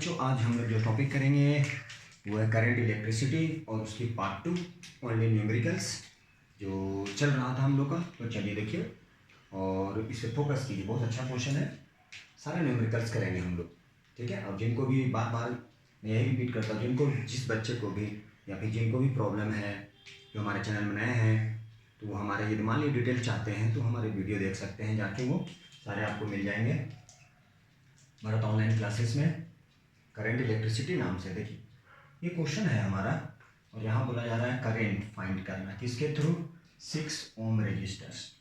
बच्चों, आज हम लोग जो टॉपिक करेंगे वो है करंट इलेक्ट्रिसिटी और उसकी पार्ट 2 ओनली न्यूमेरिकल्स जो चल रहा था हम लोग का। तो चलिए देखिए और इसे फोकस कीजिए, बहुत अच्छा क्वेश्चन है। सारे न्यूमेरिकल्स करेंगे हम लोग, ठीक है। और जिनको भी बार बार मैं यही रिपीट करता हूँ, जिनको जिस बच्चे को भी या फिर जिनको भी प्रॉब्लम है, जो हमारे चैनल में नए हैं, तो वो हमारे यदि मान ली डिटेल चाहते हैं तो हमारे वीडियो देख सकते हैं जाके, वो सारे आपको मिल जाएंगे हमारा ऑनलाइन क्लासेस में करंट इलेक्ट्रिसिटी नाम से। देखिए ये क्वेश्चन है हमारा और यहाँ बोला जा रहा है करंट फाइंड करना किसके थ्रू, 6 ओम रेजिस्टर्स।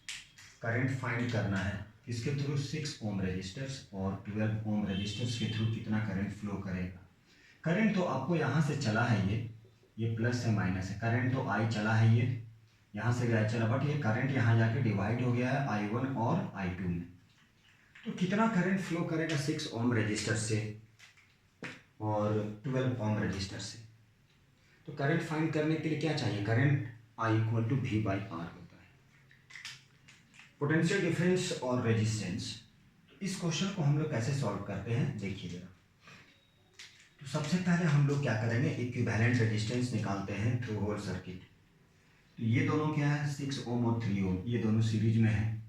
करंट फाइंड करना है किसके थ्रू, 6 ओम रेजिस्टर्स और 12 ओम रेजिस्टर्स के थ्रू कितना करंट फ्लो करेगा। करंट तो आपको यहाँ से चला है, ये प्लस है माइनस है, करंट तो आई चला है, ये यहाँ से गया चला, बट ये करंट यहाँ जाके डिवाइड हो गया है I1 और I2 में। तो कितना करंट फ्लो करेगा 6 ओम रेजिस्टर से और 12 ओम रजिस्टर से। तो करंट फाइंड करने के लिए क्या चाहिए, current I equal to V/R होता है, पोटेंशियल डिफरेंस और रेजिस्टेंस। तो इस क्वेश्चन को हम लोग कैसे सॉल्व करते हैं देखिए जरा। तो सबसे पहले हम लोग क्या करेंगे, इक्विवेलेंट रेजिस्टेंस निकालते हैं थ्रू होल सर्किट। तो ये दोनों क्या है, 6 ओम और 3 ओम, ये दोनों सीरीज में है।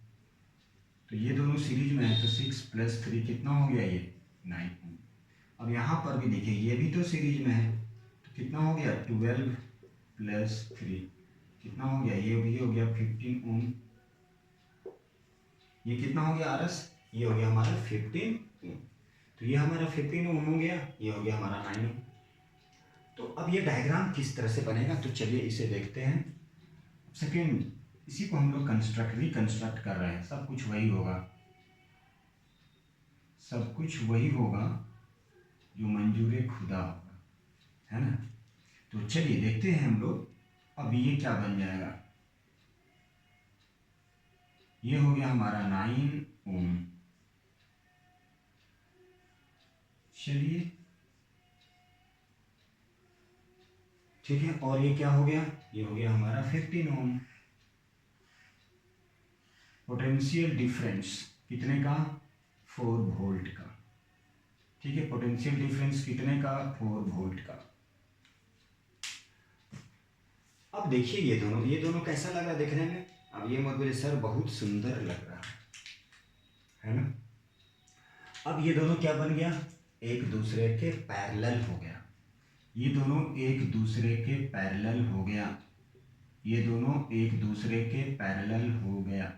तो ये दोनों सीरीज में है तो 6 + 3 कितना हो गया, ये 9 ओम। अब यहाँ पर भी देखिए ये भी तो सीरीज में है, तो कितना हो गया 12 + 3 कितना हो गया, ये भी हो गया 15 ओम। ये कितना हो गया RS, ये हो गया हमारा 15 ओम। तो ये हमारा 15 ओम हो गया, ये हो गया हमारा 9 ओम। तो अब ये डायग्राम किस तरह से बनेगा, तो चलिए इसे देखते हैं। सेकेंड, इसी को हम लोग रिकंस्ट्रक्ट कर रहे हैं। सब कुछ वही होगा, सब कुछ वही होगा जो मंजूर खुदा होगा, है ना। तो चलिए देखते हैं हम लोग। अब ये क्या बन जाएगा, ये हो गया हमारा 9 ओम। चलिए ठीक है, और ये क्या हो गया, ये हो गया हमारा 15 ओम। पोटेंशियल डिफरेंस कितने का, 4 वोल्ट का, ठीक है। पोटेंशियल डिफरेंस कितने का, 4 वोल्ट का। अब देखिए ये दोनों कैसा लग रहा है देखने में। अब ये मत बोलिए सर बहुत सुंदर लग रहा है ना। अब ये दोनों क्या बन गया, एक दूसरे के पैरेलल हो गया। ये दोनों एक दूसरे के पैरेलल हो गया, ये दोनों एक दूसरे के पैरेलल हो गया,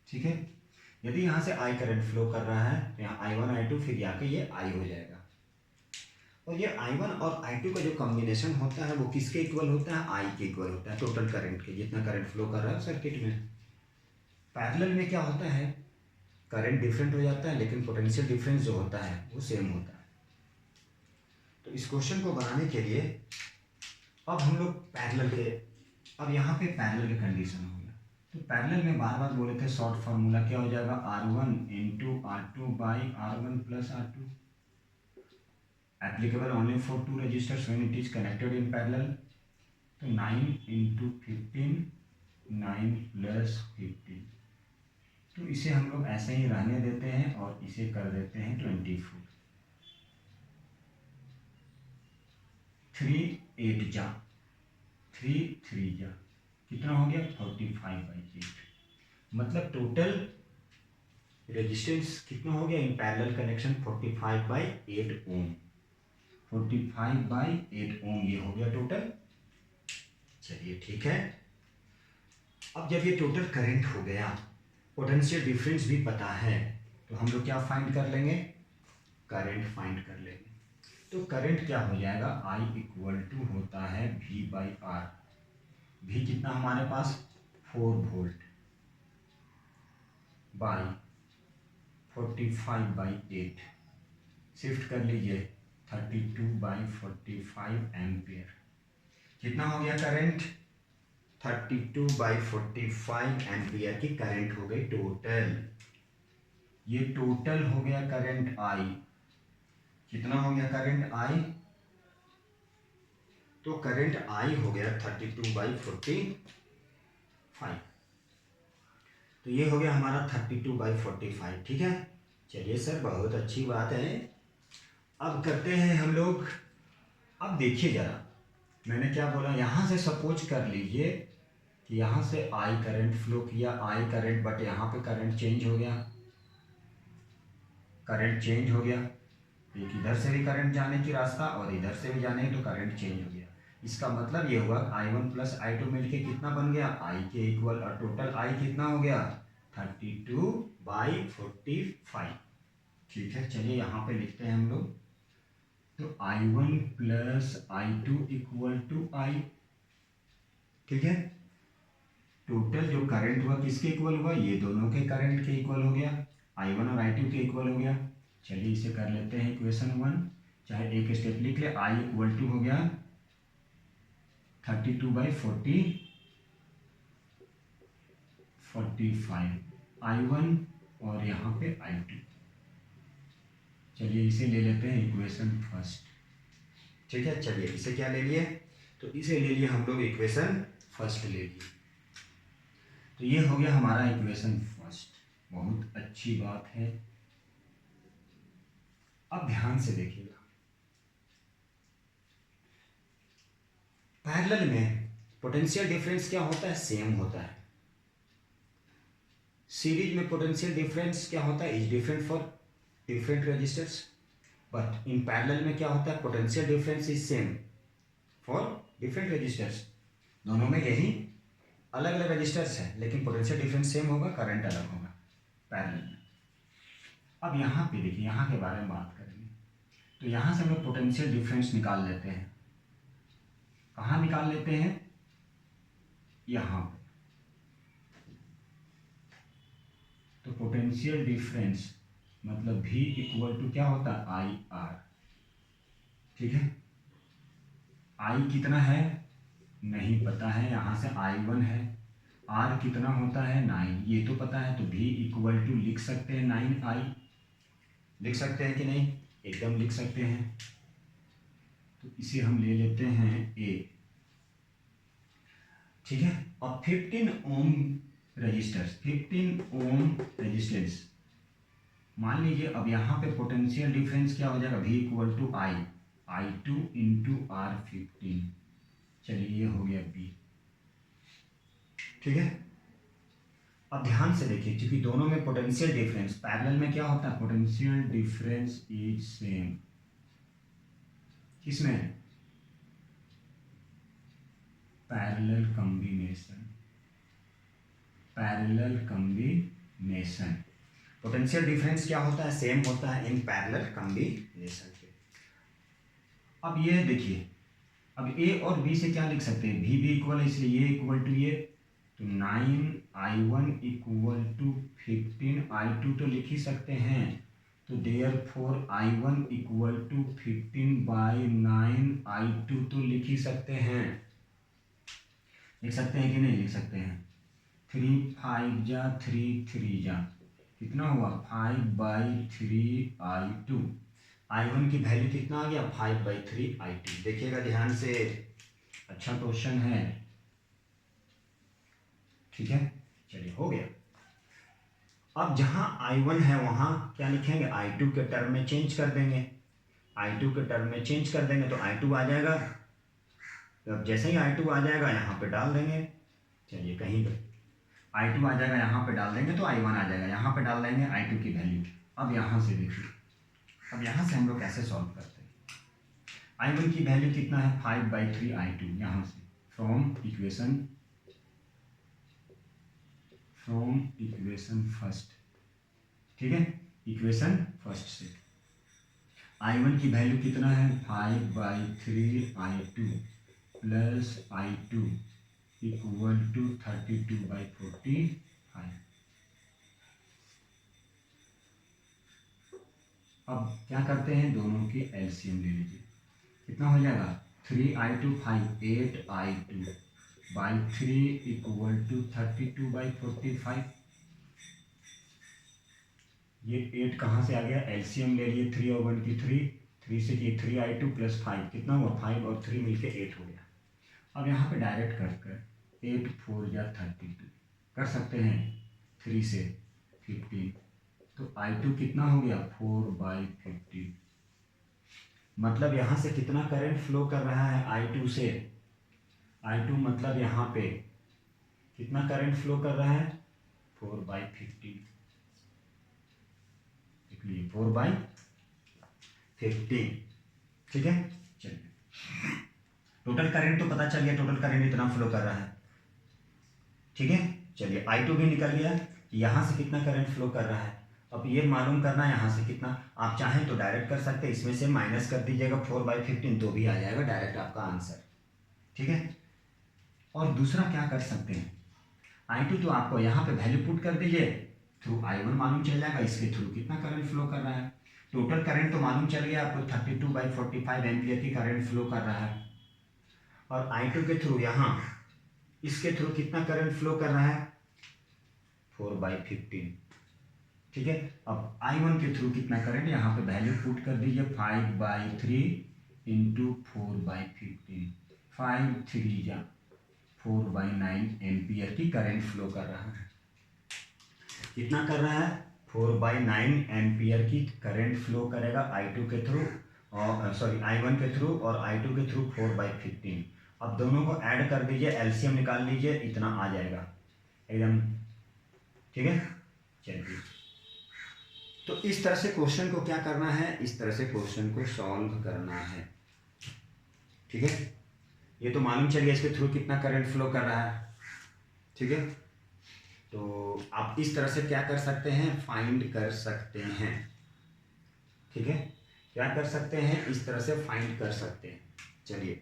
ठीक है। यदि यहाँ से I करंट फ्लो कर रहा है तो यहाँ I1 I2 फिर जाके ये I हो जाएगा। और ये I1 और I2 का जो कॉम्बिनेशन होता है वो किसके इक्वल होता है, I के इक्वल होता है, टोटल करंट के, जितना करंट फ्लो कर रहा है सर्किट में। पैरेलल में क्या होता है, करंट डिफरेंट हो जाता है लेकिन पोटेंशियल डिफरेंस जो होता है वो सेम होता है। तो इस क्वेश्चन को बनाने के लिए अब हम लोग पैरेलल के, अब यहाँ पे पैरेलल के कंडीशन हो गया। तो पैरेलल में बार बार बोले थे शॉर्ट फार्मूला क्या हो जाएगा, R1 × R2/R1 + R2, applicable only for 2 registers when it is connected in parallel. तो 9 × 15, 9 + 15, तो इसे हम लोग ऐसे ही रहने देते हैं और इसे कर देते हैं 24। 3 8 जा 3 3 जा कितना हो गया, 45/8। मतलब टोटल रेजिस्टेंस कितना हो गया इन पैरेलल कनेक्शन, 45/8 ओम। 45/8 ओम ये हो गया टोटल। चलिए ठीक है। अब जब ये टोटल करंट हो गया, पोटेंशियल डिफरेंस भी पता है, तो हम लोग क्या फाइंड कर लेंगे, करंट फाइंड कर लेंगे। तो करंट क्या हो जाएगा, I इक्वल टू होता है V/R। V कितना हमारे पास, 4 वोल्ट बाई 45/8, शिफ्ट कर लीजिए 32/45 एम्पियर। कितना हो गया करंट, 32/45 एम्पियर की करंट हो गई टोटल। ये टोटल हो गया करंट I। कितना हो गया करंट I, तो करंट I हो गया 32/45। तो ये हो गया हमारा 32/45, ठीक है। चलिए सर बहुत अच्छी बात है। अब करते हैं हम लोग। अब देखिए ज़रा, मैंने क्या बोला, यहाँ से सपोज कर लीजिए कि यहाँ से आई करंट फ्लो किया, आई करंट, बट यहाँ पे करंट चेंज हो गया, करंट चेंज हो गया। एक इधर से भी करंट जाने की रास्ता और इधर से भी जाने तो करंट चेंज हो गया। इसका मतलब ये हुआ I1 प्लस I2 मिलके कितना बन गया, I के इक्वल, और टोटल I कितना हो गया 32/45। ठीक है, चलिए यहाँ पे लिखते हैं हम लोग। तो I1 plus I2 equal to I। ठीक है, टोटल जो करंट हुआ किसके इक्वल हुआ, ये दोनों के करंट के इक्वल हो गया, I1 और I2 के इक्वल हो गया। चलिए इसे कर लेते हैं इक्वेशन 1, चाहे एक स्टेप लिख ले। I इक्वल टू हो गया 32/45 I1 और यहाँ पे I2। चलिए इसे ले लेते हैं इक्वेशन फर्स्ट। ठीक है, चलिए इसे क्या ले लिए, तो इसे ले लिए हम लोग इक्वेशन फर्स्ट ले लिए। तो ये हो गया हमारा इक्वेशन फर्स्ट, बहुत अच्छी बात है। अब ध्यान से देखिएगा, पैरेलल में पोटेंशियल डिफरेंस क्या होता है, सेम होता है। सीरीज में पोटेंशियल डिफरेंस क्या होता है, is different for different registers, but in parallel में क्या होता है, potential difference is same for different registers. दोनों में यही अलग अलग रजिस्टर्स हैं, लेकिन पोटेंशियल डिफरेंस सेम होगा, करंट अलग होगा पैरेलल में। अब यहाँ पे देखिए, यहाँ के बारे में बात करेंगे। तो यहाँ से हम लोग पोटेंशियल डिफरेंस निकाल लेते हैं। कहाँ निकाल लेते हैं, यहाँ पे। तो पोटेंशियल डिफरेंस मतलब V इक्वल टू क्या होता है, आई आर। ठीक है, I कितना है नहीं पता है, यहाँ से I1 है, R कितना होता है 9, ये तो पता है। तो V इक्वल टू लिख सकते हैं 9I, लिख सकते हैं कि नहीं, एकदम लिख सकते हैं। तो इसे हम ले लेते हैं A। ठीक है, और 15 ओम रजिस्टर्स, 15 ओम रेजिस्टेंस मान लीजिए। अब यहाँ पे पोटेंशियल डिफरेंस क्या हो जाएगा, V equal to I2 into R15। चलिए ये हो गया B। ठीक है, अब ध्यान से देखिए, क्योंकि दोनों में पोटेंशियल डिफरेंस, पैरेलल में क्या होता है, पोटेंशियल डिफरेंस इज सेम। किसमें, parallel combination, parallel combination. Potential difference क्या होता है, सेम होता है इन पैरेलल कॉम्बिनेशन के। अब ये देखिए, अब A और B से क्या लिख सकते हैं, V भी इक्वल है, इसलिए ये इक्वल टू ये। तो 9I1 इक्वल टू 15I2 तो लिख ही सकते हैं। तो therefore I1 equal to 15/9I2 तो लिख ही सकते हैं। लिख सकते हैं कि नहीं लिख सकते हैं। 3 5 जा 3 3 जा कितना हुआ 5/3I2। I1 की वैल्यू कितना आ गया 5/3I2। देखिएगा ध्यान से, अच्छा क्वेश्चन है। ठीक है, चलिए हो गया। अब जहां I1 है वहां क्या लिखेंगे, I2 के टर्म में चेंज कर देंगे। I2 के टर्म में चेंज कर देंगे तो I2 आ जाएगा। तो अब जैसे ही I2 आ जाएगा यहाँ पे डाल देंगे। चलिए कहीं पे I2 आ जाएगा, यहाँ पे डाल देंगे तो I1 आ जाएगा, यहाँ पे डाल देंगे I2 की वैल्यू। अब यहाँ से देखिए, अब यहाँ से हम लोग कैसे सॉल्व करते हैं। I1 की वैल्यू कितना है 5/3I2, यहाँ से फ्रॉम इक्वेशन फर्स्ट। ठीक है, इक्वेशन फर्स्ट से I1 की वैल्यू कितना है 5/3I2 plus I2 equal to 32/45। अब क्या करते हैं, दोनों की एलसीएम ले लीजिए। कितना हो जाएगा 3I2 5 8I2/3 इक्वल टू 32/45। ये 8 कहाँ से आ गया, एलसीएम ले लिए 3 और 1 की 3 से की 3I2 प्लस 5 कितना हुआ 5 और 3 मिलके 8 हो गया। अब यहाँ पे डायरेक्ट कर 8 4 या 32 कर सकते हैं, 3 से 15। तो I2 कितना हो गया 4/50। मतलब यहाँ से कितना करंट फ्लो कर रहा है I2 से, I2 मतलब यहाँ पे कितना करंट फ्लो कर रहा है 4/15, इसलिए 4/15, ठीक है। चलिए टोटल करंट तो पता चल गया, टोटल करंट इतना फ्लो कर रहा है, ठीक है। चलिए I2 भी निकल गया, यहाँ से कितना करंट फ्लो कर रहा है। अब ये मालूम करना है यहाँ से कितना, आप चाहें तो डायरेक्ट कर सकते हैं, इसमें से माइनस कर दीजिएगा 4/15 तो भी आ जाएगा डायरेक्ट आपका आंसर, ठीक है। और दूसरा क्या कर सकते हैं, I2 तो आपको यहाँ पे वैल्यू पुट कर दीजिए, थ्रू I1 मालूम चल जाएगा इसके थ्रू कितना करंट फ्लो कर रहा है। टोटल करंट तो मालूम चल गया आपको 32/45 एम्पियर की करंट फ्लो कर रहा है, और I2 के थ्रू यहाँ इसके थ्रू कितना करंट फ्लो कर रहा है 4/15, ठीक है। अब I1 के थ्रू कितना करंट, यहाँ पे वैल्यू पुट कर दीजिए 5/3 इंटू 4/15, 5×3 या 4/9 एम्पियर की करंट फ्लो कर रहा है। कितना कर रहा है 4/9 एम्पियर की करंट फ्लो करेगा I2 के थ्रू, और सॉरी I1 के थ्रू और I2 के थ्रू 4/15। अब दोनों को ऐड कर दीजिए, एलसीएम निकाल लीजिए, इतना आ जाएगा एकदम, ठीक है। चलिए तो इस तरह से क्वेश्चन को क्या करना है, इस तरह से क्वेश्चन को सॉल्व करना है, ठीक है। ये तो मालूम चल गया इसके थ्रू कितना करंट फ्लो कर रहा है, ठीक है। तो आप इस तरह से क्या कर सकते हैं, फाइंड कर सकते हैं, ठीक है। क्या कर सकते हैं, इस तरह से फाइंड कर सकते हैं। चलिए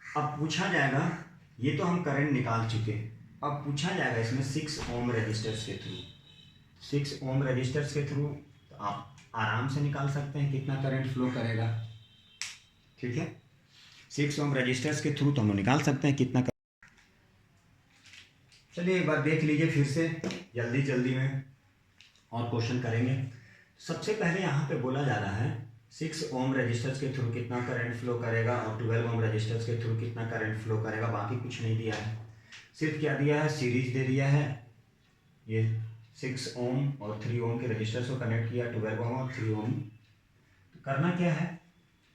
अब पूछा जाएगा, ये तो हम करंट निकाल चुके हैं, अब पूछा जाएगा इसमें 6 ओम रजिस्टर्स के थ्रू, 6 ओम रजिस्टर्स के थ्रू तो आप आराम से निकाल सकते हैं कितना करंट फ्लो करेगा, ठीक है। 6 ओम रजिस्टर्स के थ्रू तो हम निकाल सकते हैं कितना चलिए एक बार देख लीजिए फिर से जल्दी जल्दी में और क्वेश्चन करेंगे। सबसे पहले यहाँ पे बोला जा रहा है 6 ओम रजिस्टर्स के थ्रू कितना करंट फ्लो करेगा और 12 ओम रजिस्टर्स के थ्रू कितना करंट फ्लो करेगा, बाकी कुछ नहीं दिया है, सिर्फ क्या दिया है, सीरीज दे दिया है। ये 6 ओम और 3 ओम के रजिस्टर्स को कनेक्ट किया, 12 ओम और 3 ओम। तो करना क्या है,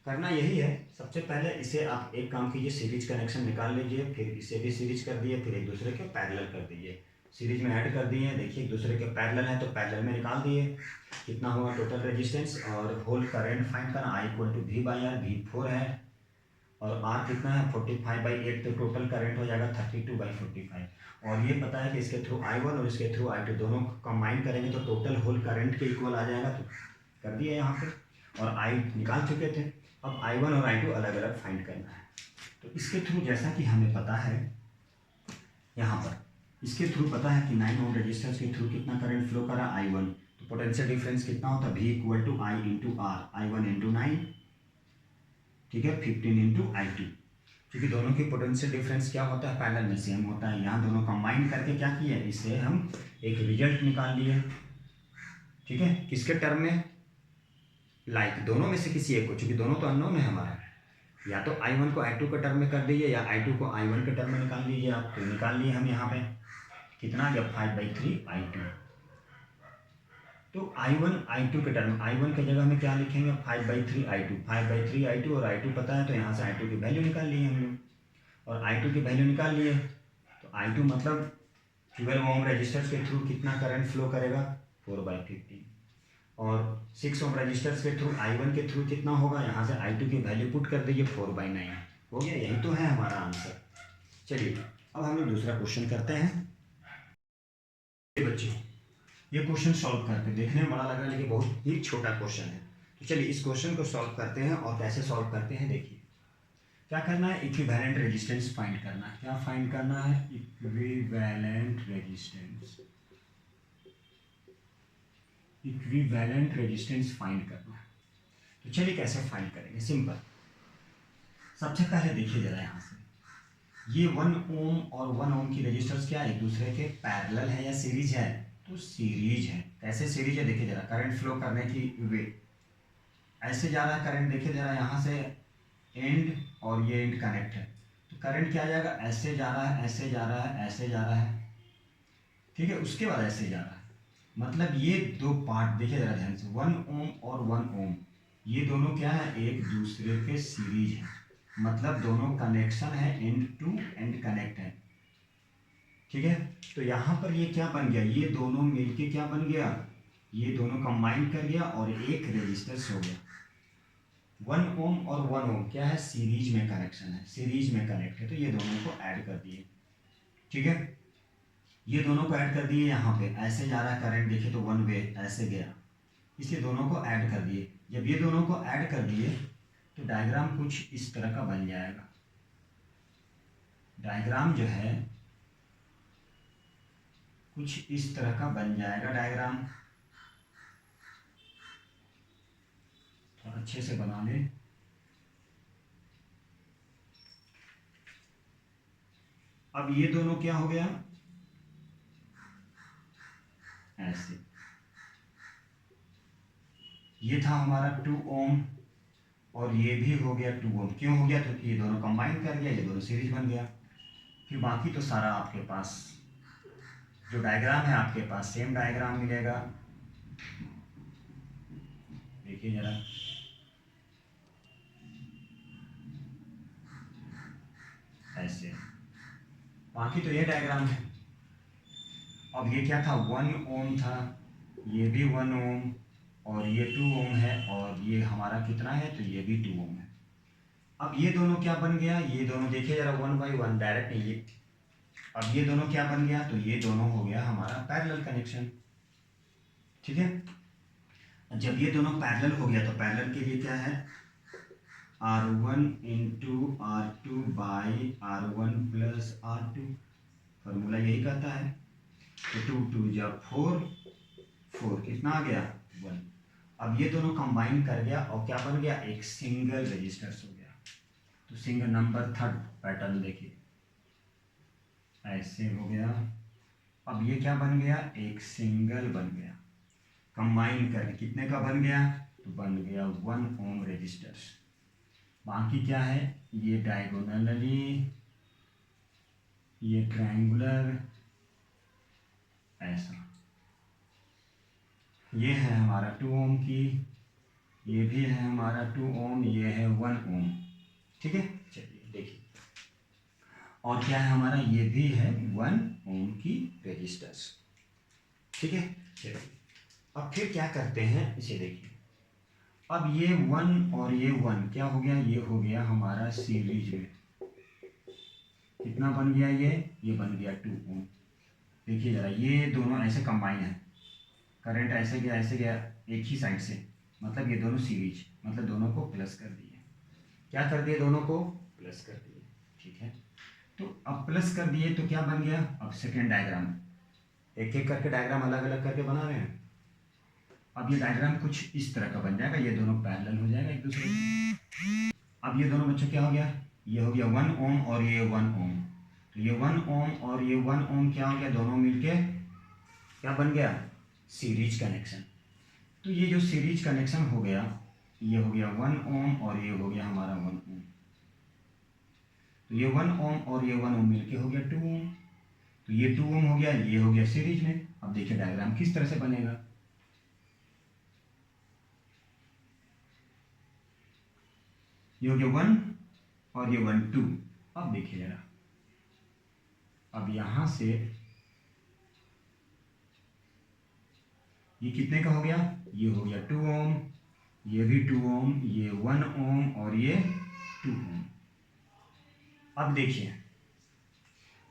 करना यही है, सबसे पहले इसे आप एक काम कीजिए, सीरीज कनेक्शन निकाल लीजिए, फिर इसे भी सीरीज कर दिए, फिर एक दूसरे के पैरेलल कर दीजिए, सीरीज में ऐड कर दिए, देखिए एक दूसरे के पैरेलल है तो पैरेलल में निकाल दिए, कितना होगा टोटल रेजिस्टेंस, और होल करंट फाइंड करना, I = V/R, V4 है और R कितना है 45/8, तो टोटल करंट हो जाएगा 32/45, और ये पता है कि इसके थ्रू I1 और इसके थ्रू I2 दोनों कंबाइन करेंगे तो टोटल होल करंट के इक्वल आ जाएगा, तो कर दिए यहाँ पे, और I निकाल चुके थे। अब I1 और I2 अलग अलग फाइंड करना है, तो इसके थ्रू जैसा कि हमें पता है, यहाँ पर इसके थ्रू पता है कि 9 ओम रजिस्टर्स के थ्रू कितना करंट फ्लो करा I1, तो पोटेंशियल डिफरेंस कितना होता है, V = I × R, I1 × 9, ठीक है, 15 × I2, क्योंकि दोनों की पोटेंशियल डिफरेंस क्या होता है, पैरेलल में सेम होता है। यहाँ दोनों कंबाइन करके क्या किए, इससे हम एक रिजल्ट निकाल लिए, ठीक है। किसके टर्म में, लाइक दोनों में से किसी एक को, चूंकि दोनों तो अननोन है हमारा, या तो I1 को I2 के टर्म में कर दीजिए या I2 को I1 के टर्म में निकाल लीजिए आप, तो निकाल लिए हम यहाँ पे कितना आ गया 5/3 I2, तो I1 I2 के टर्म, I1 की जगह में क्या लिखेंगे 5/3 I2, 5/3 I2, और I2 पता है तो यहाँ से I2 की वैल्यू निकाल लिए हम लोग, और I2 की वैल्यू निकाल लिए, तो I2 मतलब 12 ओम रजिस्टर्स के थ्रू कितना करंट फ्लो करेगा 4/15, और 6 ओम रजिस्टर्स के थ्रू I1 के थ्रू कितना होगा, यहाँ से I2 की वैल्यू पुट कर दीजिए 4/9, हो गया, यही तो है हमारा आंसर। चलिए अब हम लोग दूसरा क्वेश्चन करते हैं। बच्चों ये क्वेश्चन सॉल्व करते हैं, देखने में बड़ा लग रहा है लेकिन बहुत ही छोटा क्वेश्चन है, तो चलिए इस क्वेश्चन को सॉल्व करते हैं, और कैसे सॉल्व करते हैं देखिए। क्या करना है, इक्विवेलेंट रेजिस्टेंस फाइंड करना है। क्या फाइंड करना है, equivalent resistance, equivalent resistance find करना है। तो चलिए कैसे फाइंड करेंगे, सिंपल। सबसे पहले देखिए जरा यहाँ से, ये 1 ओम और 1 ओम की रजिस्टर्स क्या एक दूसरे के पैरेलल है या सीरीज है, तो सीरीज है। कैसे सीरीज है देखिए जरा, करंट फ्लो करने की वे, ऐसे जा रहा है करंट, देखिए जरा यहाँ से एंड और ये एंड कनेक्ट है, तो करंट क्या आ जाएगा, ऐसे जा रहा है, ऐसे जा रहा है, ऐसे जा रहा है, ठीक है, उसके बाद ऐसे जा रहा है, मतलब ये दो पार्ट देखिए जरा ध्यान से, 1 ओम और 1 ओम, ये दोनों क्या है, एक दूसरे के सीरीज है, मतलब दोनों कनेक्शन है, एंड टू एंड कनेक्ट है। ठीक है, तो यहाँ पर ये क्या बन गया, ये दोनों मिलके क्या बन गया, ये दोनों कंबाइन कर गया और एक रेजिस्टेंस हो गया। 1 ओम और 1 ओम क्या है, सीरीज में कनेक्शन है, सीरीज में कनेक्ट है, तो ये दोनों को ऐड कर दिए। ठीक है, ये दोनों को ऐड कर दिए, यहाँ पे ऐसे जा रहा है करंट, देखिए तो 1 वे ऐसे गया, इसलिए दोनों को ऐड कर दिए। जब ये दोनों को ऐड कर दिए तो डायग्राम कुछ इस तरह का बन जाएगा। डायग्राम जो है कुछ इस तरह का बन जाएगा डायग्राम, थोड़ा अच्छे से बना ले। अब ये दोनों क्या हो गया, ऐसे, ये था हमारा 2 ओम और ये भी हो गया 2 ओम। क्यों हो गया, तो ये दोनों कंबाइन कर गया, ये दोनों सीरीज बन गया। फिर बाकी तो सारा आपके पास जो डायग्राम है आपके पास सेम डायग्राम मिलेगा। देखिए जरा, ऐसे, बाकी तो ये डायग्राम है। अब ये क्या था, 1 ओम था, ये भी 1 ओम और ये 2 ओम है, और ये हमारा कितना है, तो ये भी 2 ओम है। अब ये दोनों क्या बन गया, ये दोनों देखिए जरा 1/1 डायरेक्ट नहीं ये, अब ये दोनों क्या बन गया, तो ये दोनों हो गया हमारा पैरेलल कनेक्शन। ठीक है, जब ये दोनों पैरेलल हो गया तो पैरेलल के लिए क्या है, R1 into R2 by R1 plus R2, formula यही कहता है। तो 2 2 जब 4, 4 कितना आ गया, 1। अब ये दोनों कंबाइन कर गया और क्या बन गया, एक सिंगल रजिस्टर्स हो गया। तो सिंगल नंबर थर्ड पैटर्न देखिए, ऐसे हो गया। अब ये क्या बन गया, एक सिंगल बन गया, कंबाइन करके कितने का बन गया, तो बन गया 1 ओम रजिस्टर्स। बाकी क्या है, ये डायगोनली, ये ट्रायंगुलर, ऐसा, ये है हमारा 2 ओम की, ये भी है हमारा 2 ओम, ये है 1 ओम। ठीक है, चलिए देखिए, और क्या है हमारा, ये भी है 1 ओम की रेजिस्टेंस। ठीक है, चलिए अब फिर क्या करते हैं, इसे देखिए। अब ये 1 और ये 1 क्या हो गया, ये हो गया हमारा सीरीज में, कितना बन गया, ये बन गया 2 ओम। देखिए जरा, ये दोनों ऐसे कंबाइन है, करंट ऐसे गया एक ही साइड से, मतलब ये दोनों सीरीज, मतलब दोनों को प्लस कर दिए। क्या कर दिए, दोनों को प्लस कर दिए। ठीक है, तो अब प्लस कर दिए तो क्या बन गया, अब सेकेंड डायग्राम, एक एक करके डायग्राम अलग अलग करके बना रहे हैं। अब ये डायग्राम कुछ इस तरह का बन जाएगा, ये दोनों पैरेलल हो जाएगा एक दूसरे से। अब ये दोनों बच्चों क्या हो गया, ये हो गया 1 ओम और ये 1 ओम, तो ये 1 ओम और ये 1 ओम क्या हो गया, दोनों मिलके क्या बन गया, सीरीज कनेक्शन। तो ये जो सीरीज कनेक्शन हो गया, ये हो गया 1 ओम और ये हो गया हमारा 1 ओम, तो ये 1 ओम और ये 1 ओम मिलके हो गया 2 ओम, तो ये 2 ओम हो गया, ये हो गया सीरीज में। अब देखिए डायग्राम किस तरह से बनेगा, ये हो गया 1 और ये 1 2। अब देखिए जरा, अब यहां से ये कितने का हो गया, ये हो गया 2 ओम, ये भी 2 ओम, ये 1 ओम और ये 2 ओम। अब देखिए,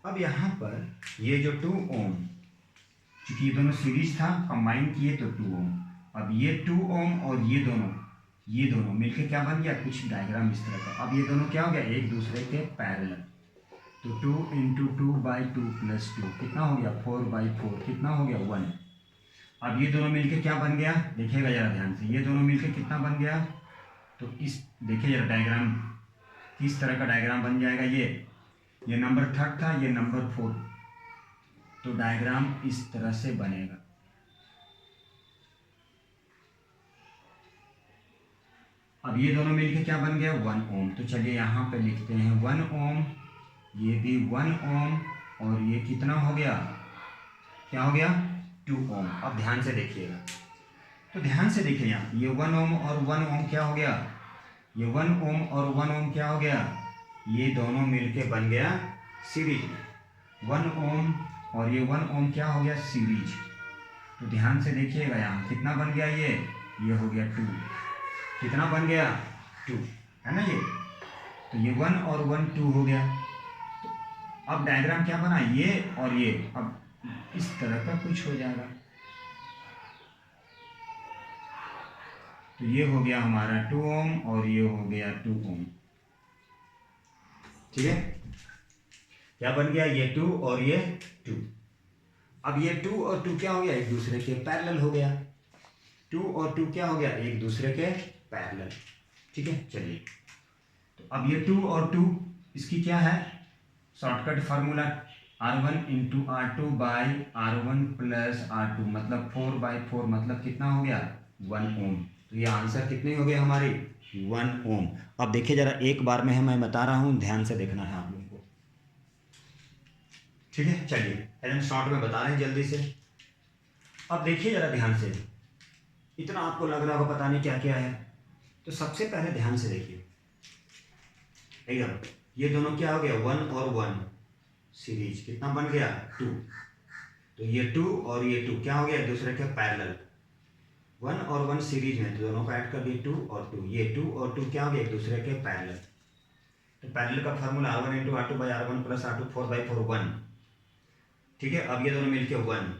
अब यहाँ पर ये जो 2 ओम, चूंकि ये दोनों सीरीज था, कंबाइन किए तो 2 ओम, अब ये 2 ओम और ये दोनों मिलके क्या बन गया, कुछ डायग्राम इस तरह का। अब ये दोनों क्या हो गया, एक दूसरे के पैरेलल, तो 2 इंटू 2/2 प्लस 2 कितना हो गया, 4/4 कितना हो गया, 1। अब ये दोनों मिलके क्या बन गया, देखिएगा जरा ध्यान से, ये दोनों मिलके कितना बन गया, तो इस देखिए जरा डायग्राम किस तरह का डायग्राम बन जाएगा, ये नंबर थर्ड था, ये नंबर 4, तो डायग्राम इस तरह से बनेगा। अब ये दोनों मिलके क्या बन गया, 1 ओम, तो चलिए यहाँ पे लिखते हैं 1 ओम, ये भी 1 ओम और ये कितना हो गया, क्या हो गया, 2 ओम। अब ध्यान से देखिएगा, तो ध्यान से देखिए यहाँ ये 1 ओम और 1 ओम क्या हो गया, ये 1 ओम और 1 ओम क्या हो गया, ये दोनों मिलके बन गया सीरीज में। 1 ओम और ये 1 ओम क्या हो गया, सीरीज। तो ध्यान से देखिएगा यहाँ कितना बन गया, ये हो गया 2। कितना बन गया, 2, है ना ये। तो ये 1 और 1 2 हो गया। तो अब डायग्राम क्या बना, ये और ये अब इस तरह का कुछ हो जाएगा। तो ये हो गया हमारा 2 ओम और ये हो गया 2 ओम। ठीक है, क्या बन गया, ये 2 और ये 2। अब ये 2 और 2 क्या हो गया, एक दूसरे के पैरेलल हो गया। 2 और 2 क्या हो गया, एक दूसरे के पैरेलल। ठीक है, चलिए तो अब ये 2 और 2 इसकी क्या है, shortcut formula R1 into R2 by R1 plus R2 मतलब 4/4 मतलब कितना हो गया, 1 ओम। तो ये आंसर कितने हो गए हमारे, 1 ओम। अब देखिए जरा एक बार में है, मैं बता रहा हूँ, ध्यान से देखना है आप लोगों को। ठीक है, चलिए एकदम शॉर्ट में बता रहे हैं जल्दी से। अब देखिए जरा ध्यान से, इतना आपको लग रहा होगा पता नहीं क्या क्या है। तो सबसे पहले ध्यान से देखिए एकदम, ये दोनों क्या हो गया, 1 और 1 सीरीज, कितना बन गया, 2। तो ये 2 और ये 2 क्या हो गया, एक दूसरे के पैरेलल। 1 और 1 सीरीज में, तो दोनों को ऐड कर दिए 2 और 2। ये 2 और 2 क्या हो गया, एक दूसरे के पैरेलल। तो पैरेलल का formula R1 into R2 by R1 plus R2 4/4 1। ठीक है, अब ये दोनों मिलके 1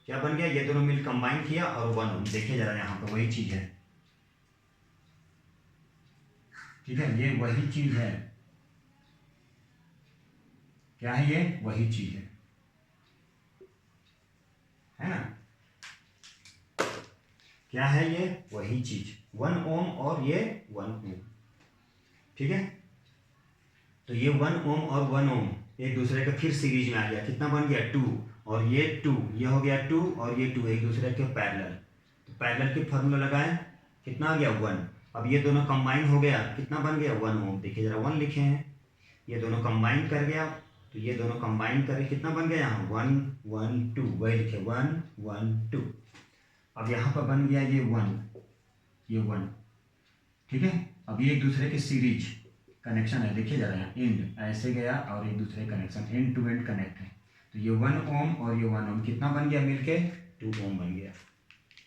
क्या बन गया, ये दोनों मिल कंबाइन किया और 1 ओम। देखिए जरा यहाँ पे वही चीज है। ठीक है, ये वही चीज है, क्या है, ये वही चीज है ना, क्या है, ये वही चीज 1 ओम और ये 1 ओम। ठीक है, तो ये 1 ओम और 1 ओम एक दूसरे के फिर सीरीज में आ गया, कितना बन गया, 2 और ये 2, ये हो गया 2 और ये 2 एक दूसरे के पैरेलल। तो पैरेलल के फॉर्मूला लगाए, कितना आ गया, 1। अब ये दोनों कंबाइन हो गया, कितना बन गया, 1 ओम। देखिए जरा 1 लिखे हैं, ये दोनों कंबाइन कर गया, तो ये दोनों कंबाइन करके कितना बन गया यहाँ, 1 1 2, वही लिखे 1 1 2। अब यहाँ पर बन गया ये 1, ये 1। ठीक है, अब ये एक दूसरे के सीरीज कनेक्शन है, देखिए जरा यहाँ एंड ऐसे गया और एक दूसरे connection end to end connect है। तो ये 1 ओम और ये 1 ओम कितना बन गया मिलके, 2 ओम बन गया।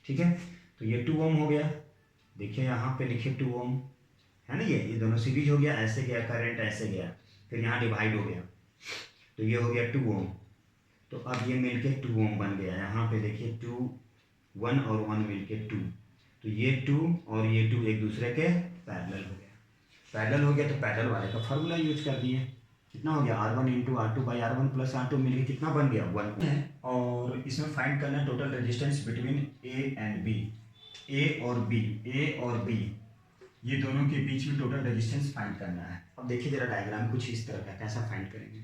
ठीक है, तो ये 2 ओम हो गया, देखिए यहाँ पे लिखे 2 ओम, है ना, ये दोनों सीरीज हो गया, ऐसे गया करंट, ऐसे गया, फिर यहाँ डिवाइड हो गया, तो ये हो गया 2 ओम। तो अब ये मिलके 2 ओम बन गया। यहाँ पे देखिए 2 1 और 1 मिलके 2, तो ये 2 और ये 2 एक दूसरे के पैरेलल हो गया। पैरेलल हो गया तो पैरेलल वाले का फॉर्मूला यूज कर दिए, कितना हो गया, R1 into R2 by R1 plus R2 मिलके कितना बन गया, 1 है। और इसमें फाइंड करना है total resistance between A and B, A और B ये दोनों के बीच में टोटल रेजिस्टेंस फाइंड करना है। अब देखिए जरा डायग्राम कुछ इस तरह का, कैसा फाइंड करेंगे।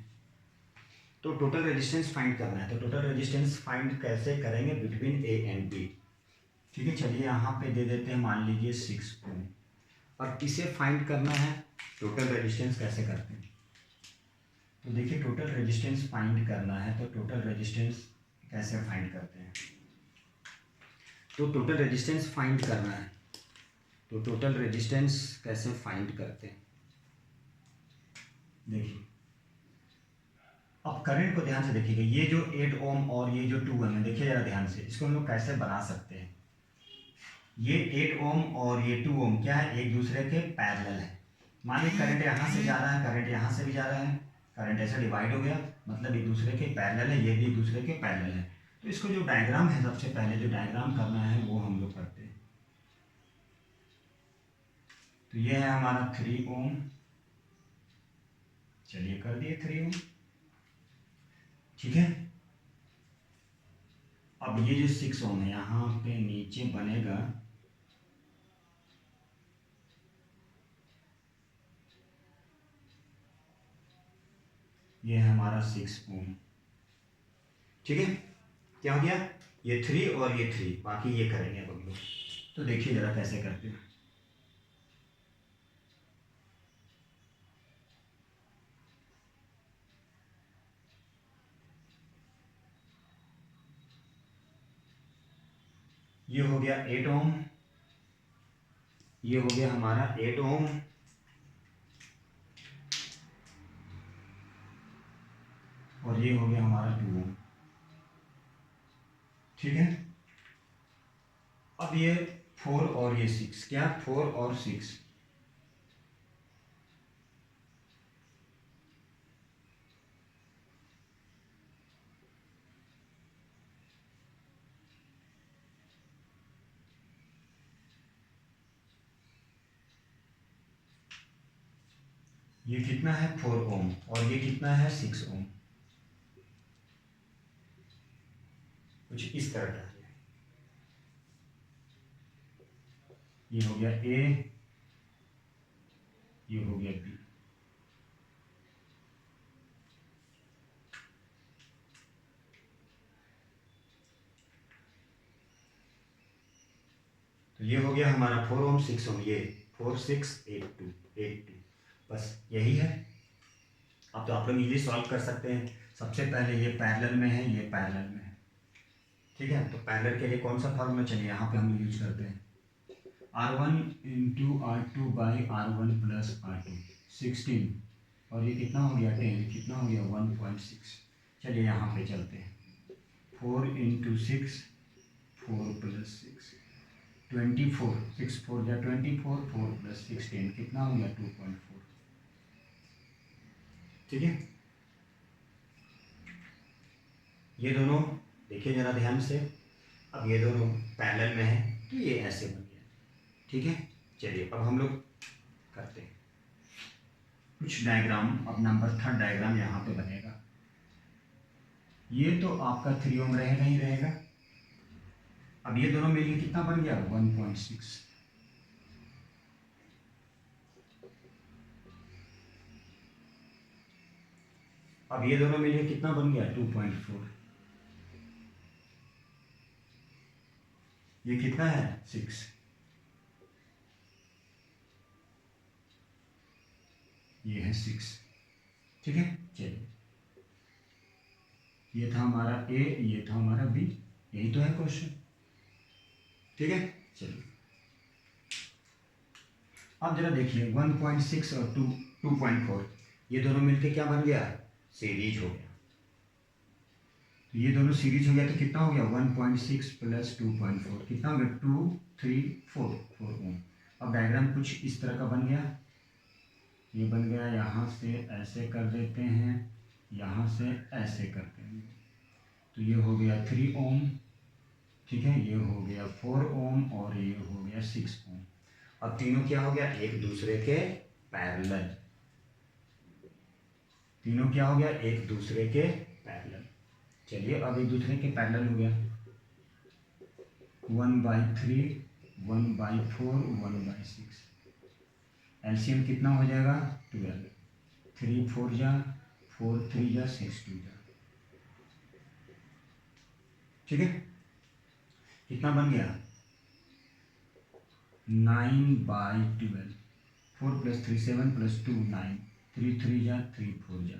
तो टोटल रेजिस्टेंस फाइंड करना है, तो टोटल रेजिस्टेंस फाइंड कैसे करेंगे, बिटवीन A एंड B। ठीक है, चलिए यहाँ पे दे देते हैं, मान लीजिए 6 ओम। अब इसे फाइंड करना है, टोटल रेजिस्टेंस कैसे करते हैं। तो देखिए टोटल रेजिस्टेंस फाइंड करना है, तो टोटल रेजिस्टेंस कैसे फाइंड करते हैं। तो टोटल रेजिस्टेंस फाइंड करना है, तो टोटल रेजिस्टेंस कैसे फाइंड करते हैं। देखिए अब करंट को ध्यान से देखिएगा, ये जो 8 ओम और ये जो 2 ओम है, देखिए जरा ध्यान से, इसको हम लोग कैसे बना सकते हैं। ये 8 ओम और ये 2 ओम क्या है, एक दूसरे के पैरेलल है। मान लीजिए करंट यहाँ से जा रहा है, करंट यहाँ से भी जा रहा है, करंट ऐसे डिवाइड हो गया, मतलब एक दूसरे के पैरेलल है, ये भी एक दूसरे के पैरेलल है। तो इसको जो डायग्राम है, सबसे पहले जो डायग्राम करना है वो हम लोग करते हैं। तो ये है हमारा 3 ओम, चलिए कर दिए 3 ओम। ठीक है, अब ये जो 6 ओम है यहाँ पे नीचे बनेगा, ये है हमारा 6 ओम। ठीक है, क्या हो गया, ये 3 और ये 3, बाकी ये करेंगे अब हम लोग। तो देखिए जरा कैसे करते हैं। ये हो गया 8 ओम, ये हो गया हमारा 8 ओम, और ये हो गया हमारा 2 ओम। ठीक है, अब ये 4 और ये 6, क्या 4 और 6, ये कितना है 4 ओम, और ये कितना है 6 ओम। कुछ इस तरह का है। ये हो गया ए, ये हो गया बी। तो ये हो गया हमारा 4 ओम 6 ओम, ये 4 6 8 2 8 2, बस यही है। अब तो आप लोग इजीली सॉल्व कर सकते हैं। सबसे पहले ये पैरेलल में है, ये पैरेलल में है। ठीक है, तो पैरेलल के लिए कौन सा फॉर्मूला, चलिए यहाँ पे हम यूज करते हैं R1 into R2 by R1 plus R2 16, और ये कितना हो गया 10, कितना हो गया 1.6। चलिए यहाँ पे चलते हैं, 4 इंटू 6 4 प्लस 6 24, 6 4 या 24, 4 प्लस 16 कितना हो गया 2.4। ठीक है, ये दोनों देखिए जरा ध्यान से, अब ये दोनों पैरेलल में है तो ये ऐसे बन गया। ठीक है, चलिए अब हम लोग करते हैं कुछ डायग्राम। अब नंबर 3 डायग्राम यहाँ पे बनेगा। ये तो आपका 3 ओम रहेगा ही रहेगा। अब ये दोनों मिलकर कितना बन गया 1.6। अब ये दोनों मिलकर कितना बन गया 2.4। ये कितना है 6। ये है 6। ठीक है, चलिए ये था हमारा ए, ये था हमारा बी, यही तो है क्वेश्चन। ठीक है, चलिए अब जरा देखिए 1.6 और 2.4 ये दोनों मिलके क्या बन गया, सीरीज हो गया। तो ये दोनों सीरीज हो गया तो कितना हो गया 1.6 प्लस 2.4 कितना हो गया 2 3 4 4 ओम। अब डायग्राम कुछ इस तरह का बन गया, ये बन गया, यहाँ से ऐसे कर देते हैं, यहाँ से ऐसे करते हैं, तो ये हो गया 3 ओम। ठीक है, ये हो गया 4 ओम और ये हो गया 6 ओम। अब तीनों क्या हो गया एक दूसरे के पैरेलल, तीनों क्या हो गया एक दूसरे के पैरेलल। चलिए अब एक दूसरे के पैरेलल हो गया, 1/3 1/4 1/6, एलसीएम कितना हो जाएगा 12, 3 4 जा 4 3 जा 6 2 जा। ठीक है, कितना बन गया 9/12, 4 + 3 7 + 2 9, 3 3 जा 3 4 जा,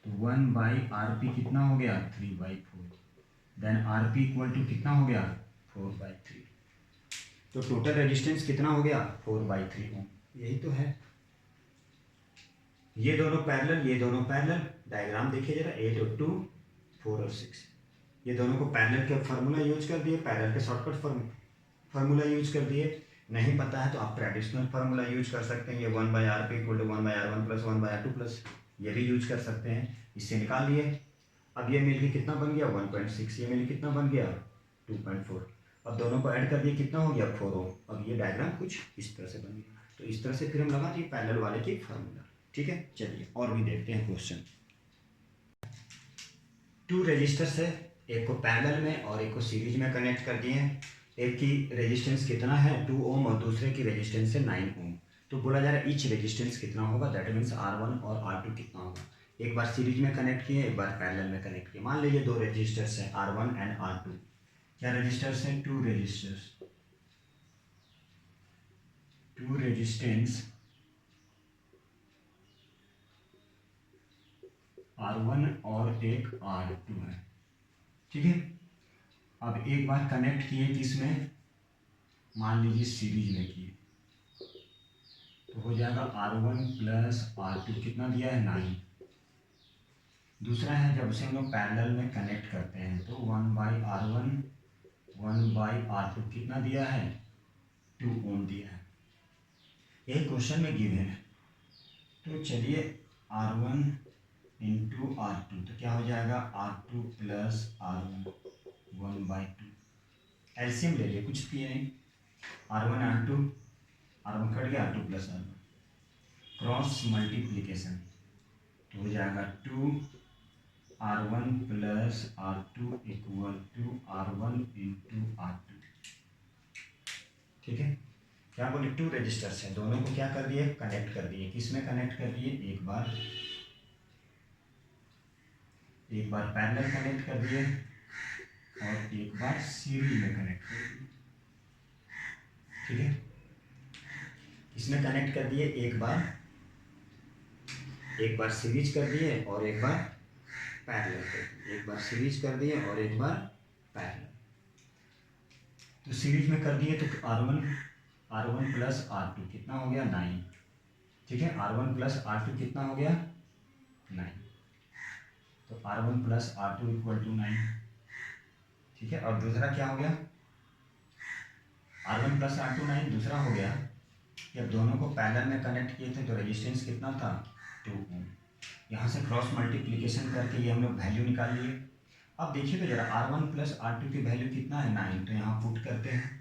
तो 1/RP कितना हो गया 3/4, देन RP इक्वल टू कितना हो गया 4/3। तो टोटल रेजिस्टेंस कितना हो गया 4/3 ओम, यही तो है। ये दोनों पैरेलल, ये दोनों पैरेलल, डायग्राम देखिए जरा 8 और 2 4 और 6, ये दोनों को पैरेलल के फार्मूला यूज कर दिए, पैरेलल के शॉर्टकट फार्मूला यूज कर दिए। नहीं पता है तो आप ट्रेडिशनल फार्मूला यूज कर सकते हैं, ये 1/RP = 1/R1 + 1/R2 प्लस, ये भी यूज कर सकते हैं, इससे निकाल लिए। अब ये मिलके कितना बन गया 1.6, ये मिलके कितना बन गया 2.4, अब दोनों को ऐड कर दिए कितना हो गया 4 ओम। अब ये डायग्राम कुछ इस तरह से बन गया, तो इस तरह से फिर हम लगा दिए पैरेलल वाले की फार्मूला। ठीक है, चलिए और भी देखते हैं क्वेश्चन। 2 रेजिस्टर्स है, एक को पैरेलल में और एक को सीरीज में कनेक्ट कर दिए हैं। एक की रेजिस्टेंस कितना है 2 ओम और दूसरे की रेजिस्टेंस है 9 ओम। तो बोला जा रहा है ईच रेजिस्टेंस कितना होगा, दैट मीन्स R1 और R2 कितना होगा। एक बार सीरीज में कनेक्ट किए, एक बार पैरेलल में कनेक्ट किए। मान लीजिए 2 रेजिस्टर्स हैं R1 एंड R2। क्या रजिस्टर्स हैं 2 रेजिस्टर्स, 2 रेजिस्टेंस R1 और एक R2 है। ठीक है, अब एक बार कनेक्ट किए किसमें, मान लीजिए सीरीज में किए, तो हो जाएगा R1 प्लस R2 कितना दिया है 9। दूसरा है जब उसे हम लोग पैरेलल में कनेक्ट करते हैं तो 1/R1 1/R2 कितना दिया है 2 ओम दिया है, ये क्वेश्चन में गिवन है। तो चलिए R1 इंटू R2 तो क्या हो जाएगा R2 प्लस R1 1/2, एलसीएम ले लिए कुछ किए नहीं, R1 R1 कट गया, R2 plus R1 cross multiplication तो हो जाएगा 2R1 plus R2 equal to R1 into R2। ठीक है, क्या बोले 2 रजिस्टर्स हैं, दोनों को क्या कर दिए कनेक्ट कर दिए, किसमें कनेक्ट कर दिए, एक बार पैरेलल कनेक्ट कर दिए और एक बार सीरीज में कनेक्ट कर दिए। ठीक है, इसमें कनेक्ट कर दिए, एक बार सीरीज कर दिए और एक बार पैरेलल कर दिए, एक बार सीरीज कर दिए और एक बार पैरेलल। तो सीरीज में कर दिए तो R1 प्लस R2 कितना हो गया 9। ठीक है, R1 प्लस R2 कितना हो गया 9, तो R1 plus R2 equal to 9। ठीक है, और दूसरा क्या हो गया R1 प्लस R2 9, दूसरा हो गया कि अब दोनों को पैरेलल में कनेक्ट किए थे तो रेजिस्टेंस कितना था 2 ओम। यहाँ से क्रॉस मल्टीप्लिकेशन करके ये हम लोग वैल्यू निकाल लिए। अब देखिए तो जरा R1 प्लस R2 की वैल्यू कितना है 9, तो यहाँ पुट करते हैं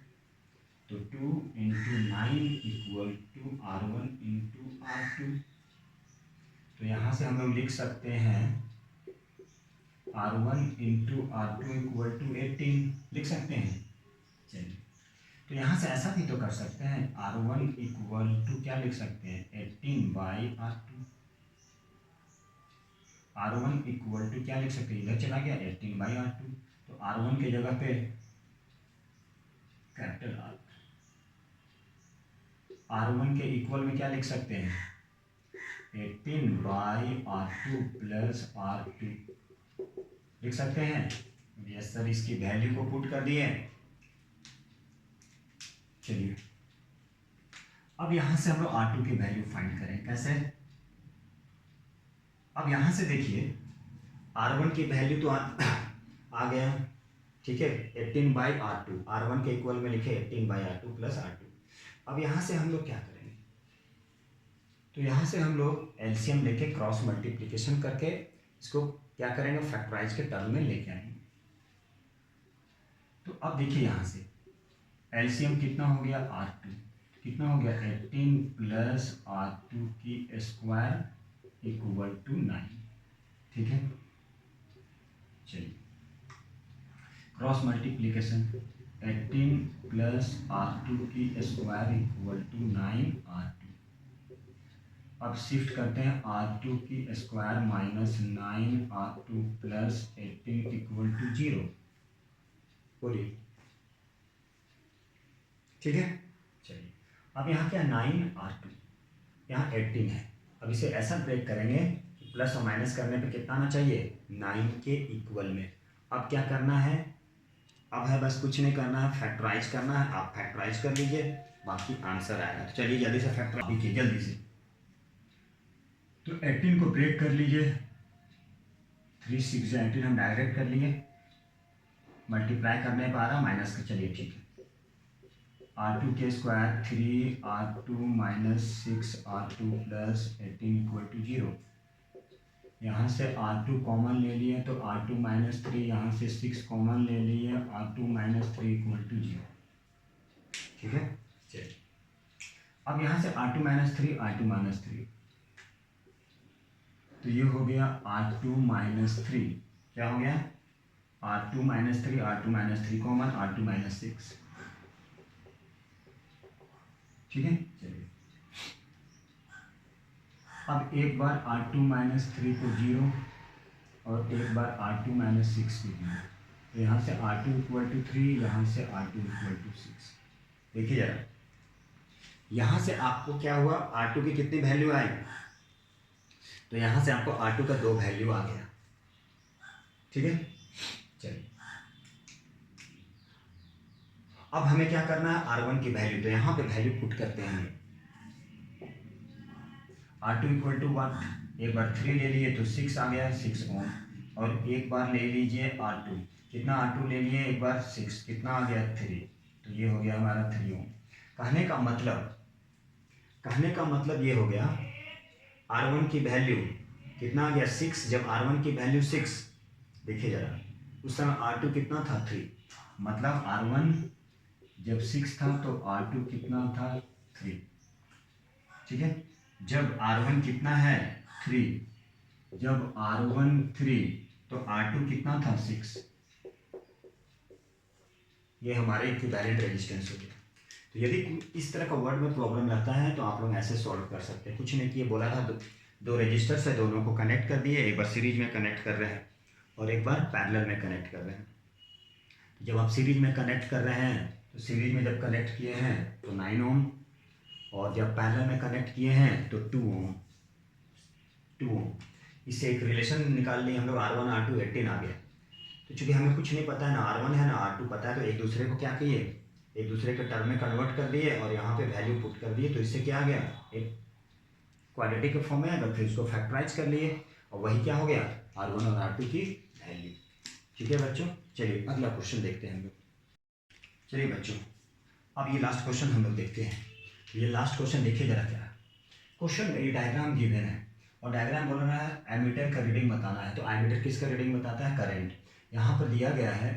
तो 2 into 9 equal to R1 into R2। तो यहाँ से हम लोग लिख सकते हैं R1 into R2 equal to 18 लिख सकते हैं। चलिए, तो यहाँ से ऐसा भी तो कर सकते हैं, R1 इक्वल टू क्या लिख सकते हैं 18/R2। R1 इक्वल टू क्या लिख सकते हैं, इधर चला गया 18/R2, तो R1 के जगह पे कैपिटल R1 के इक्वल में क्या लिख सकते हैं 18/R2 प्लस R2 लिख सकते हैं। यस सर, इसकी वैल्यू को पुट कर दिए। चलिए, अब यहां से हम लोग R2 की वैल्यू फाइंड करें, कैसे, अब यहां से देखिए R1 की वैल्यू तो आ गया। ठीक है, 18/R2 R1 के इक्वल में लिखे 18/R2 प्लस R2। अब यहां से हम लोग क्या करेंगे, तो यहां से हम लोग एलसीएम लेके क्रॉस मल्टीप्लिकेशन करके इसको क्या करेंगे फैक्टराइज के टर्म में लेके आएंगे। तो अब देखिए यहाँ से एलसीएम कितना हो गया R2 कितना हो गया 18 प्लस R2 की स्क्वायर इक्वल टू 9। ठीक है, चलिए क्रॉस मल्टीप्लिकेशन 18 प्लस R2 की स्क्वायर इक्वल टू 9R2। अब शिफ्ट करते हैं R2 की square minus 9R2 plus 18 equal to 0। बोलिए, ठीक है। चलिए, अब यहाँ क्या 9R2 यहाँ 18 है, अब इसे ऐसा ब्रेक करेंगे कि प्लस और माइनस करने पे कितना आना चाहिए 9 के इक्वल में। अब क्या करना है, अब है बस कुछ नहीं करना है, फैक्टराइज करना है। आप फैक्टराइज कर लीजिए, बाकी आंसर आएगा। तो चलिए जल्दी से फैक्टराइज कीजिए जल्दी से। तो 18 को ब्रेक कर लीजिए, 3 6 18 हम डायरेक्ट कर लिए, मल्टीप्लाई करने पर आ रहा माइनस का, चलिए ठीक है। R2 के square 3R2 minus 6R2 plus 18 equal to 0। यहाँ से R2 कॉमन ले लिए तो R2 माइनस 3, यहाँ से 6 कॉमन ले लिए, R2 माइनस 3 इक्वल टू 0। ठीक है, चलिए अब यहाँ से R2 माइनस 3 R2 माइनस 3, तो ये हो गया R2 माइनस 3, क्या हो गया R2 minus 3 R2 minus 3 common R2 minus 6। ठीक है, चलिए अब एक बार R2 माइनस 3 को 0 और एक बार R2 माइनस 6 को 0, तो यहाँ से R2 इक्वल टू 3, यहाँ से R2 इक्वल टू 6। देखिए जरा यहाँ से आपको क्या हुआ R2 की कितनी वैल्यू आई, तो यहाँ से आपको R2 का 2 वैल्यू आ गया। ठीक है, चलिए अब हमें क्या करना है, R1 की वैल्यू, तो यहाँ पे वैल्यू पुट करते हैं हम। R2 इक्वल टू 1, एक बार 3 ले लिए तो 6 आ गया, 6 ओम। और एक बार ले लीजिए R2, कितना R2 ले लिए एक बार 6, कितना आ गया 3, तो ये हो गया हमारा 3 ओम। कहने का मतलब ये हो गया, R1 की वैल्यू कितना आ गया 6, जब R1 की वैल्यू 6, देखिए जरा उस समय R2 कितना था 3, मतलब R1 जब 6 था तो R2 कितना था 3, ठीक है। जब R1 कितना है 3, जब R1 3 तो R2 कितना था 6, ये हमारे इक्विवेलेंट रेजिस्टेंस हो गया। तो यदि इस तरह का वर्ड में प्रॉब्लम रहता है तो आप लोग ऐसे सॉल्व कर सकते हैं। कुछ नहीं किए, बोला था दो रजिस्टर्स है, दोनों को कनेक्ट कर दिए, एक बार सीरीज में कनेक्ट कर रहे हैं और एक बार पैरेलल में कनेक्ट कर रहे हैं। जब आप सीरीज में कनेक्ट कर रहे हैं तो सीरीज में जब कनेक्ट किए हैं तो 9 ओम, और जब पैरेलल में कनेक्ट किए हैं तो 2 ओम। इससे एक रिलेशन निकाल लिए हम लोग, R1 R2 18 आ गया। तो चूंकि हमें कुछ नहीं पता है, ना R1 है ना R2 पता है, तो एक दूसरे को क्या किए, एक दूसरे के टर्म में कन्वर्ट कर दिए और यहाँ पे वैल्यू पुट कर दिए। तो इससे क्या आ गया, एक क्वाड्रेटिक के फॉर्म में आएगा, फिर उसको फैक्टराइज कर लिए और वही क्या हो गया R1 और R2 की वैल्यू। ठीक है बच्चों, चलिए अगला क्वेश्चन देखते हैं हम लोग। चलिए बच्चों, अब ये लास्ट क्वेश्चन हम लोग देखते हैं। ये लास्ट क्वेश्चन देखिए जरा क्या है। क्वेश्चन में ये डायग्राम गिवन है और डायग्राम बोल रहा है एमीटर का रीडिंग बताना है। तो एमीटर किसका रीडिंग बताता है, करंट। यहाँ पर दिया गया है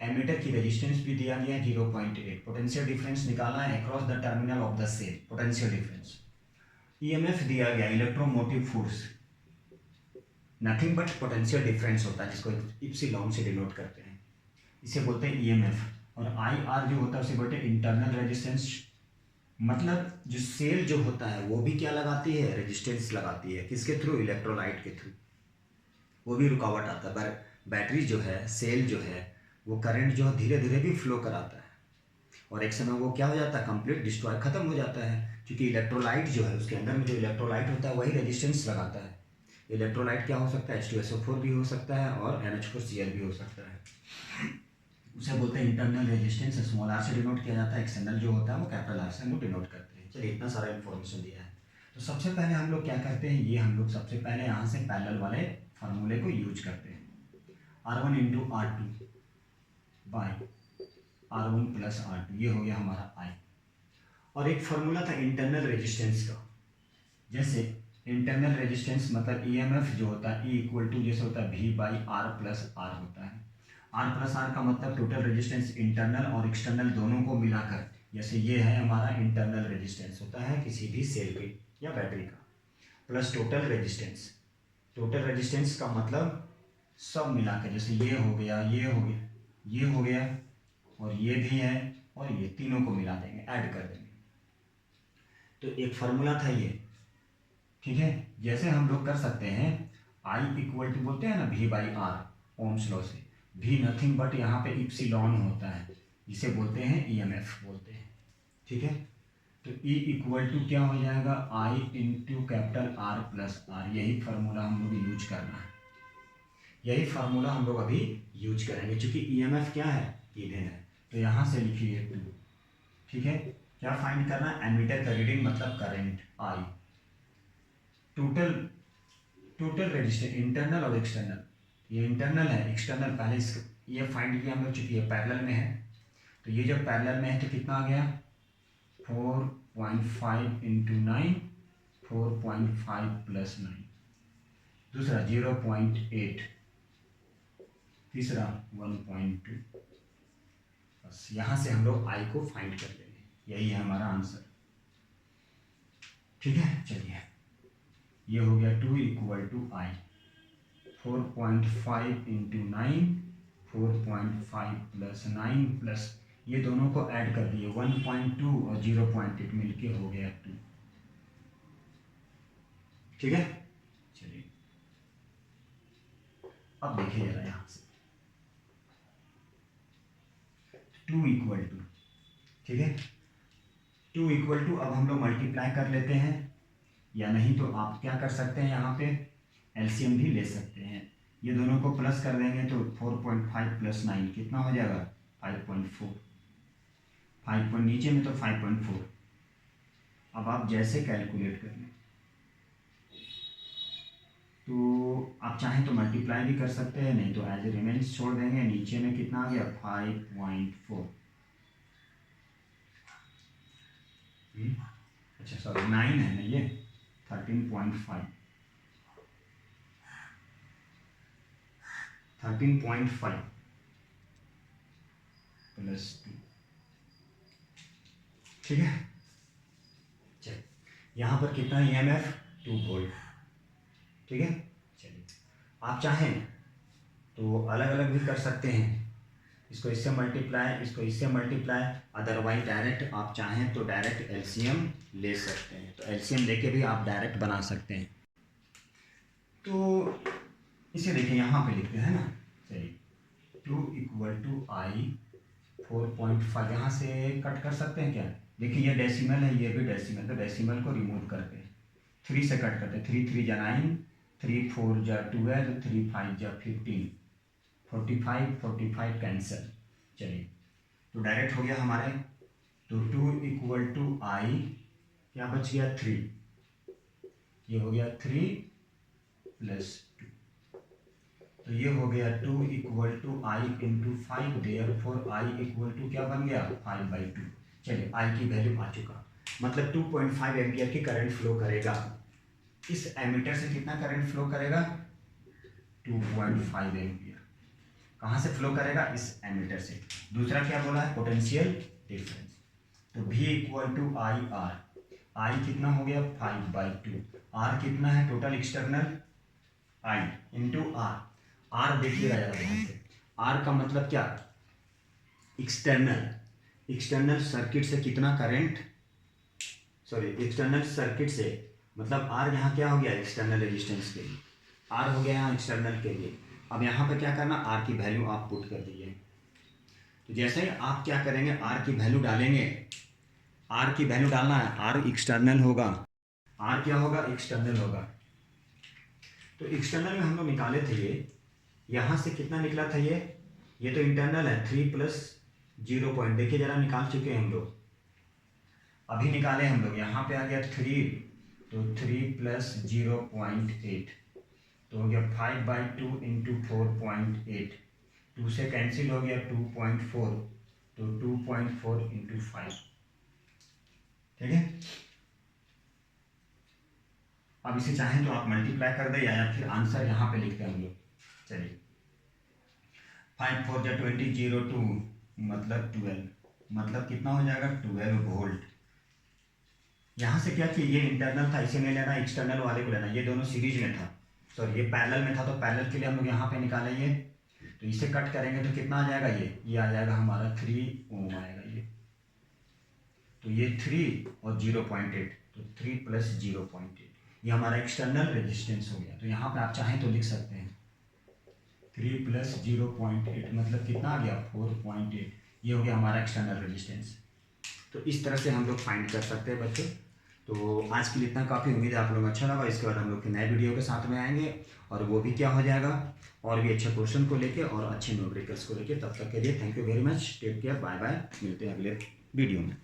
एमीटर की रेजिस्टेंस भी दिया गया है 0.8, पोटेंशियल डिफरेंस निकालना है across the terminal of the cell, potential difference. EMF दिया गया, electromotive force, nothing but potential difference होता है जिसको इप्सिलॉन से डिनोट करते हैं, इसे बोलते हैं ईएमएफ। और आई आर जो होता है उसे बोलते हैं इंटरनल रेजिस्टेंस, मतलब जो सेल जो होता है वो भी क्या लगाती है, रेजिस्टेंस लगाती है, किसके थ्रू, इलेक्ट्रोलाइट के थ्रू, वो भी रुकावट आता है। पर बैटरी जो है, सेल जो है, वो करंट जो है धीरे धीरे भी फ्लो कराता है और एक समय वो क्या हो जाता है, कंप्लीट डिस्ट्रॉय, खत्म हो जाता है, क्योंकि इलेक्ट्रोलाइट जो है उसके अंदर में जो इलेक्ट्रोलाइट होता है वही रेजिस्टेंस लगाता है। इलेक्ट्रोलाइट क्या हो सकता है, H2SO4 भी हो सकता है और NH4Cl भी हो सकता है, उसे बोलते हैं इंटरनल रेजिस्टेंस, स्मॉल आर से डिनोट किया जाता है। एक्सटर्नल जो होता है वो कैपिटल आर से हम लोग डिनोट करते हैं। चलिए इतना सारा इन्फॉर्मेशन दिया है, तो सबसे पहले हम लोग क्या करते हैं, ये हम लोग सबसे पहले यहाँ से पैरेलल वाले फार्मूले को यूज करते हैं। R1 into R2 by R1 plus R2, ये हो गया हमारा I। और एक फार्मूला था इंटरनल रेजिस्टेंस का, जैसे इंटरनल रेजिस्टेंस मतलब ईएमएफ जो होता है E इक्वल टू जैसे होता है V by R plus R होता है। R प्लस R का मतलब टोटल रेजिस्टेंस इंटरनल और एक्सटर्नल दोनों को मिलाकर, जैसे ये है हमारा इंटरनल रेजिस्टेंस होता है किसी भी सेल के या बैटरी का, plus total resistance. Total resistance का मतलब सब मिलाकर, जैसे ये हो गया, ये हो गया, ये हो गया और ये भी है और ये तीनों को मिला देंगे, ऐड कर देंगे। तो एक फार्मूला था ये, ठीक है। जैसे हम लोग कर सकते हैं I इक्वल टू बोलते हैं ना V by R Ohm's law से, V नथिंग बट यहाँ पे इप्सिलॉन होता है जिसे बोलते हैं EMF बोलते हैं, ठीक है। तो E इक्वल टू क्या हो जाएगा, I into capital R plus R, यही फार्मूला हम लोग यूज करना है, यही फार्मूला हम लोग अभी यूज करेंगे, क्योंकि EMF क्या है, गिवन है। तो यहाँ से लिखिए 2, ठीक है। क्या फाइंड करना है, एमीटर का रीडिंग मतलब current I, total resistance internal और एक्सटर्नल, ये इंटरनल है, एक्सटर्नल पहले ये फाइंड किया हम लोग, चूंकि ये पैरेलल में है। तो ये जब पैरेलल में है तो कितना आ गया 4.5 इंटू 9, 4.5 प्लस 9, दूसरा 0.8, तीसरा 1.2, बस यहाँ से हम लोग I को फाइंड कर लेंगे, यही है हमारा आंसर, ठीक है। चलिए ये हो गया 2 equal to I, 4.5 into 9, 4.5 plus 9 plus ये दोनों को ऐड कर दिए 1.2 और 0.8 मिलके हो गया 2, ठीक है। चलिए अब देखिए जरा यहाँ से 2 इक्वल टू, ठीक है, 2 इक्वल टू, अब हम लोग मल्टीप्लाई कर लेते हैं, या नहीं तो आप क्या कर सकते हैं, यहाँ पे एलसीएम भी ले सकते हैं। ये दोनों को प्लस कर देंगे तो 4.5 प्लस 9 कितना हो जाएगा 5.4, 5 नीचे में तो 5.4। अब आप जैसे कैलकुलेट कर लें तो आप चाहें तो मल्टीप्लाई भी कर सकते हैं, नहीं तो एज ए रिमेन्स छोड़ देंगे। नीचे में कितना आ गया 5.4, अच्छा सॉरी 9 है ना ये, 13.5, 13.5 प्लस 2, ठीक है। चलिए यहाँ पर कितना EMF 2 वोल्ट, ठीक है। चलिए आप चाहें तो अलग अलग भी कर सकते हैं, इसको इससे मल्टीप्लाई, इसको इससे मल्टीप्लाई, अदरवाइज डायरेक्ट आप चाहें तो डायरेक्ट LCM ले सकते हैं, तो LCM लेके भी आप डायरेक्ट बना सकते हैं। तो इसे देखिए यहाँ पे लिखते हैं ना, चलिए 2 = I 4.5, यहाँ से कट कर सकते हैं क्या, देखिए ये डेसिमल है, ये भी डेसिमल, तो डेसिमल को रिमूव करते हैं, 3 से कट करते हैं, 3 3 जा 9, 3 4 जा 12, 3 5 जा 15, 45 45 कैंसिल। चलिए तो डायरेक्ट हो गया हमारे, तो 2 = I, क्या बच गया 3, ये हो गया 3 + 2, तो ये हो गया 2 = I × 5, देयरफॉर I = क्या बन गया 5/2। चलिए I की वैल्यू आ चुका, मतलब 2.5 एम्पियर की करंट फ्लो करेगा। इस एमीटर से कितना करंट फ्लो करेगा 2.5 एम्पियर, कहाँ से फ्लो करेगा, इस एमीटर से। दूसरा क्या बोला है, पोटेंशियल डिफरेंस, तो V = IR, I कितना हो गया 5/2, R कितना है total external I × R, R देखिएगा जरा ध्यान से, R का मतलब क्या, एक्सटर्नल सर्किट से कितना करंट, सॉरी एक्सटर्नल सर्किट से, मतलब R यहाँ क्या हो गया एक्सटर्नल रेजिस्टेंस के लिए, R हो गया यहाँ एक्सटर्नल के लिए। अब यहाँ पर क्या करना, R की वैल्यू आप पुट कर दीजिए, तो जैसे ही आप क्या करेंगे R की वैल्यू डालेंगे, R की वैल्यू डालना है, R एक्सटर्नल होगा, R क्या होगा एक्सटर्नल होगा, तो एक्सटर्नल में हम लोग निकाले थे ये, यहाँ से कितना निकला था ये तो इंटरनल है 3 + 0 पॉइंट, देखिए जरा निकाल चुके हैं हम लोग, अभी निकाले हम लोग, यहाँ पे आ गया 3, तो 3 + 0.8, तो हो गया 5/2 × 4.8, 2 से कैंसिल हो गया 2.4, तो 2.4 × 5, ठीक है। अब इसे चाहें तो आप मल्टीप्लाई कर दें या फिर आंसर यहाँ पे लिखते हैं हम लोग। चलिए 5 4 जा 20, 0 2 मतलब 12, मतलब कितना हो जाएगा 12 वोल्ट। यहाँ से क्या कि ये इंटरनल था, इसे नहीं लेना, एक्सटर्नल वाले को लेना, ये दोनों सीरीज में था, सॉरी ये पैरेलल में था, तो पैरेलल के लिए हम लोग यहाँ पे निकाले ये, तो इसे कट करेंगे तो कितना आ जाएगा, ये आ जाएगा हमारा 3 ओम आएगा ये, तो ये 3 और 0.8, तो 3 + 0.8, ये हमारा एक्सटर्नल रेजिस्टेंस हो गया। तो यहाँ पे आप चाहें तो लिख सकते हैं 3 + 0.8 मतलब कितना आ गया 4.8, ये हो गया हमारा एक्सटर्नल रेजिस्टेंस। तो इस तरह से हम लोग फाइंड कर सकते हैं बच्चों। तो आज के लिए इतना काफ़ी, उम्मीद है आप लोग अच्छा लगा। इसके बाद हम लोग के नए वीडियो के साथ में आएंगे, और वो भी क्या हो जाएगा, और भी अच्छे क्वेश्चन को लेके और अच्छे न्यूमेरिकल्स को लेके। तब तक के लिए thank you very much, take care, bye bye, मिलते हैं अगले वीडियो में।